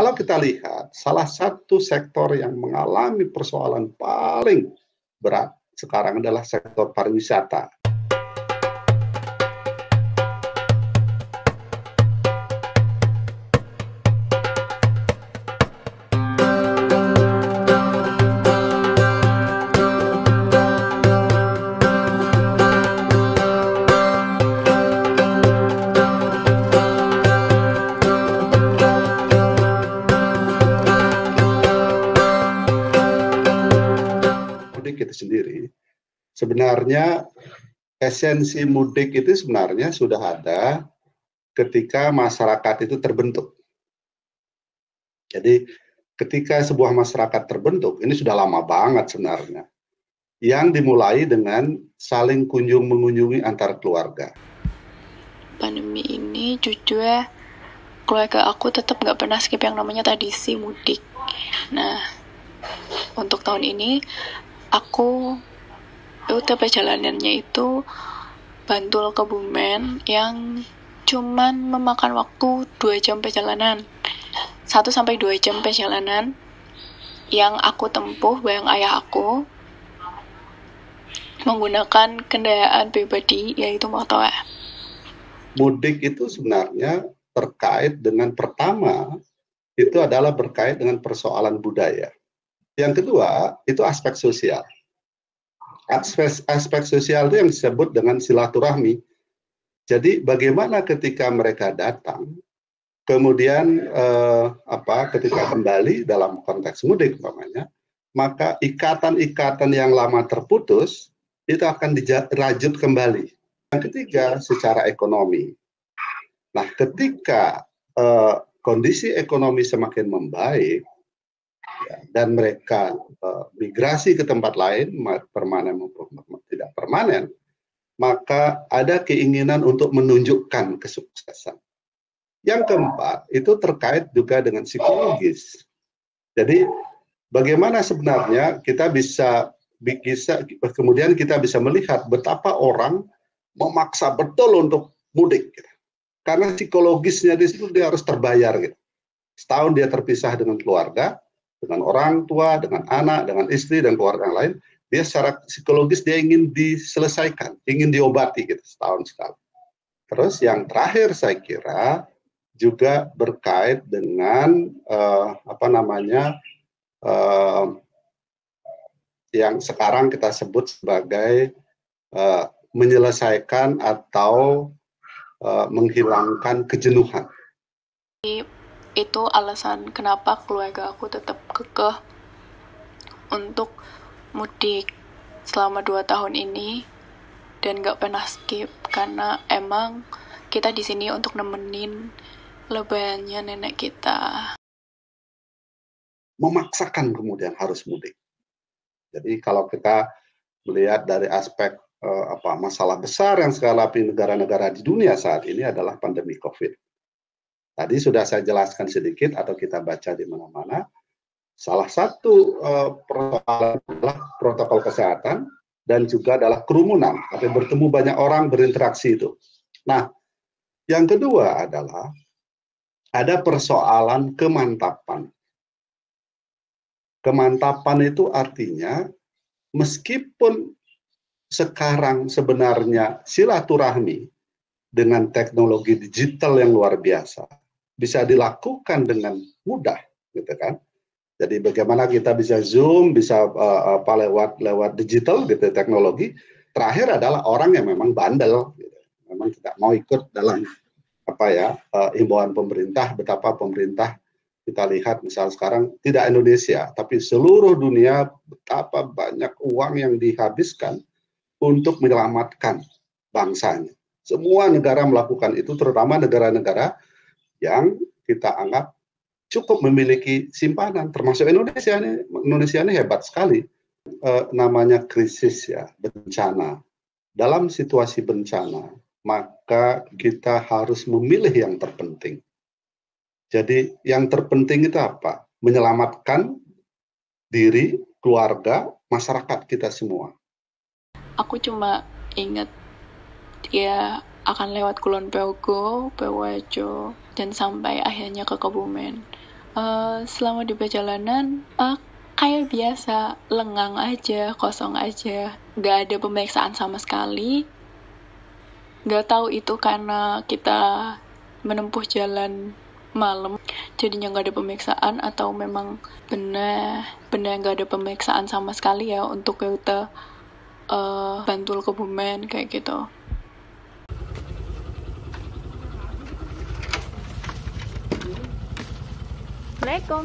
kalau kita lihat salah satu sektor yang mengalami persoalan paling berat sekarang adalah sektor pariwisata. Mudik itu sendiri, sebenarnya esensi mudik itu sebenarnya sudah ada ketika masyarakat itu terbentuk. Jadi ketika sebuah masyarakat terbentuk, ini sudah lama banget sebenarnya, yang dimulai dengan saling kunjung mengunjungi antar keluarga. Pandemi ini jujur ya, keluarga aku tetap nggak pernah skip yang namanya tradisi mudik. Nah, untuk tahun ini aku rute perjalanannya itu Bantul ke Bumen yang cuman memakan waktu 2 jam perjalanan. 1-2 jam perjalanan yang aku tempuh bareng ayah aku menggunakan kendaraan pribadi yaitu motor. Mudik itu sebenarnya terkait dengan pertama, itu adalah berkait dengan persoalan budaya. Yang kedua, itu aspek sosial. Aspek sosial itu yang disebut dengan silaturahmi. Jadi bagaimana ketika mereka datang, kemudian ketika kembali dalam konteks mudik umpamanya, maka ikatan-ikatan yang lama terputus itu akan dirajut kembali. Yang ketiga, secara ekonomi. Nah, ketika kondisi ekonomi semakin membaik, ya, dan mereka migrasi ke tempat lain, permanen maupun tidak permanen, maka ada keinginan untuk menunjukkan kesuksesan. Yang keempat, itu terkait juga dengan psikologis. Jadi, bagaimana sebenarnya kita bisa kemudian kita bisa melihat betapa orang memaksa betul untuk mudik, gitu. Karena psikologisnya di situ dia harus terbayar, gitu. Setahun dia terpisah dengan keluarga, dengan orang tua, dengan anak, dengan istri dan keluarga yang lain, dia secara psikologis dia ingin diselesaikan, ingin diobati, gitu, setahun sekali. Terus yang terakhir saya kira juga berkait dengan yang sekarang kita sebut sebagai menyelesaikan atau menghilangkan kejenuhan. Itu alasan kenapa keluarga aku tetap kekeh untuk mudik selama 2 tahun ini dan gak pernah skip, karena emang kita di sini untuk nemenin lebarannya nenek kita. Memaksakan kemudian harus mudik. Jadi kalau kita melihat dari aspek masalah besar yang menghadapi negara-negara di dunia saat ini adalah pandemi COVID. Tadi sudah saya jelaskan sedikit atau kita baca di mana-mana. Salah satu persoalan adalah protokol kesehatan dan juga adalah kerumunan atau bertemu banyak orang, berinteraksi itu. Nah, yang kedua adalah ada persoalan kemantapan. Kemantapan itu artinya meskipun sekarang sebenarnya silaturahmi dengan teknologi digital yang luar biasa bisa dilakukan dengan mudah, gitu kan? Jadi bagaimana kita bisa Zoom, bisa lewat digital, gitu, teknologi. Terakhir adalah orang yang memang bandel, gitu. Memang tidak mau ikut dalam himbauan pemerintah. Betapa pemerintah kita lihat misal sekarang tidak Indonesia, tapi seluruh dunia betapa banyak uang yang dihabiskan untuk menyelamatkan bangsanya. Semua negara melakukan itu, terutama negara-negara yang kita anggap cukup memiliki simpanan, termasuk Indonesia ini. Indonesia ini hebat sekali. Namanya krisis ya, bencana. Dalam situasi bencana, maka kita harus memilih yang terpenting. Jadi yang terpenting itu apa? Menyelamatkan diri, keluarga, masyarakat kita semua. Aku cuma ingat dia akan lewat Kulon Progo, Purworejo, dan sampai akhirnya ke Kebumen. Selama di perjalanan kayak biasa, lengang aja, kosong aja, nggak ada pemeriksaan sama sekali. Nggak tahu itu karena kita menempuh jalan malam, jadinya nggak ada pemeriksaan, atau memang benar nggak ada pemeriksaan sama sekali ya untuk rute Bantul Kebumen kayak gitu. Assalamualaikum.